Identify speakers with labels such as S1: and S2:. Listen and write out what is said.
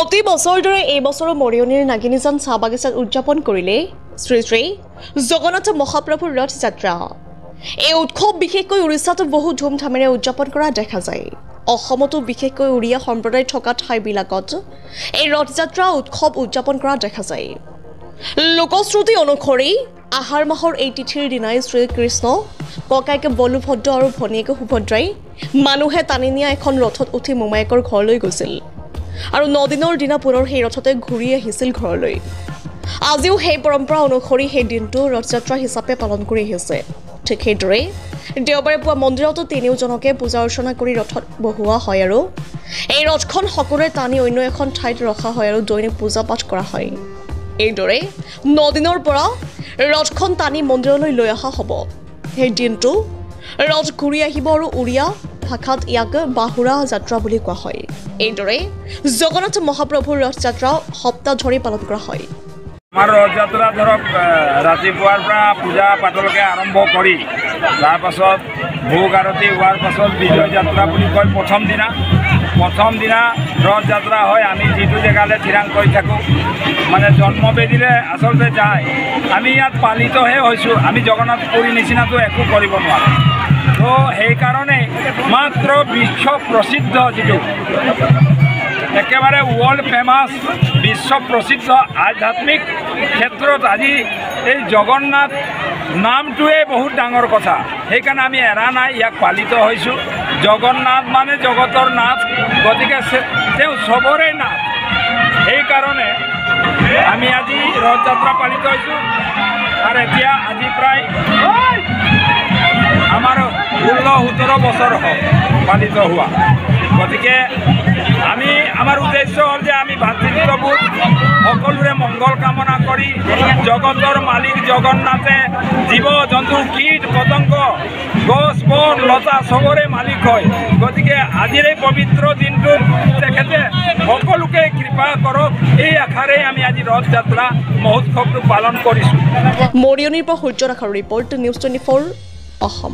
S1: প্ৰতি বছৰ দৰে এই বছৰো মৰিয়নিৰ নাগিনীজান চাহ বাগিচাত উদযাপন কৰিলে শ্ৰী শ্ৰী জগন্নাথ মহাপ্ৰভুৰ ৰথ যাত্ৰা। এই উৎসৱ বিশেষকৈ উৰিষ্যাত বহু ধুমধামেৰে উদযাপন কৰা দেখা যায়। অসমতো বিশেষকৈ উৰিয়া সম্প্ৰদায় থকা ঠাইবিলাকত এই ৰথ যাত্ৰা উৎসৱ উদযাপন কৰা দেখা যায়। লোকশ্ৰুতি অনুসৰি আহাৰ মাহৰ এই তিথিৰ দিনাই শ্ৰীকৃষ্ণ ককায়েক বলভদ্ৰ আৰু ভনীয়েক সুভদ্ৰাই মানুহে টানি নিয়া এখন ৰথত উঠি মোমায়েকৰ ঘৰলৈ গৈছিল আৰু 9 দিনৰ দিনা পুনৰ সেই ৰথতে ঘূৰি আহিছিল ঘৰলৈ। আজিও সেই পৰম্পৰা অনুসৰি সেই দিনটো ৰথযাত্ৰা হিচাপে পালন কৰি আহিছে। ঠিক সেইদৰে দেওবাৰে পুৱা মন্দিৰতো তিনিওজনকে পূজা অৰ্চনা কৰি ৰথত বহোৱা হয় আৰু এই ৰথখন সকলোৰে টানি অন্য এখন ঠাইত ৰখা হয় আৰু দৈনিক পূজা পাঠ কৰা হয়। এইদৰে 9 দিনৰ পৰা ৰথখন টানি মন্দিৰলৈ লৈ অহা হ'ব। সেই দিনটো ৰথ ঘূৰি আহিব আৰু উৰিয়া ভাষাত ইয়াক বাহুৰা যাত্ৰা বুলি কোৱা হয়। এইদৰে জগন্নাথ মহাপ্ৰভুৰ ৰথ যাত্ৰা সপ্তাহ ধৰি পালন কৰা হয়।
S2: আমাৰ ৰথ যাত্ৰা ধৰক ৰাতিপুৱাৰ পৰা পূজা পাতলকে আৰম্ভ কৰি তাৰ পাছত ভোগ আৰতি হোৱাৰ পাছত বিজয় যাত্ৰা বুলি কয়। প্ৰথম দিনা ৰথ যাত্ৰা হয়। আমি যিটো জেগালৈ থিৰাং কৰি থাকোঁ মানে জন্মবেদীলৈ আচলতে যায়। আমি ইয়াত পালিতহে হৈছোঁ। আমি জগন্নাথ পুৰী নিচিনাটো একো কৰিব নোৱাৰোঁ। তো সেইকাৰণে মাত্ৰ বিশ্ব প্ৰসিদ্ধ যিটো একেবাৰে ৱৰ্ল্ড ফেমাছ বিশ্ব প্ৰসিদ্ধ আধ্যাত্মিক ক্ষেত্ৰত আজি এই জগন্নাথ নামটোৱে বহুত ডাঙৰ কথা। সেইকাৰণে আমি এৰা নাই, ইয়াক পালিত হৈছোঁ। জগন্নাথ মানে জগতৰ নাথ, গতিকে তেওঁ চবৰে নাথ। সেইকাৰণে আমি আজি ৰথ যাত্ৰা পালিত হৈছোঁ। আৰু এতিয়া আজি প্ৰায় আমাৰ 16-17 বছৰ হ'ল পালিত হোৱা। গতিকে আমাৰ উদ্দেশ্য হ'ল যে আমি ভাতৃত্ববোধ সকলোৰে মংগল কামনা কৰি জগতৰ মালিক জগন্নাথে জীৱ জন্তু কীট পতংগ গছ বন লতা চবৰে মালিক হয়। গতিকে আজিৰ এই পবিত্ৰ দিনটোত তেখেতে সকলোকে কৃপা কৰক, এই আশাৰে আমি আজি ৰথ যাত্ৰা মহোৎসৱটো পালন কৰিছোঁ।
S1: মৰিয়নিৰ পৰা সূৰ্য ৰাখাৰ ৰিপৰ্ট, নিউজ 24 অসম।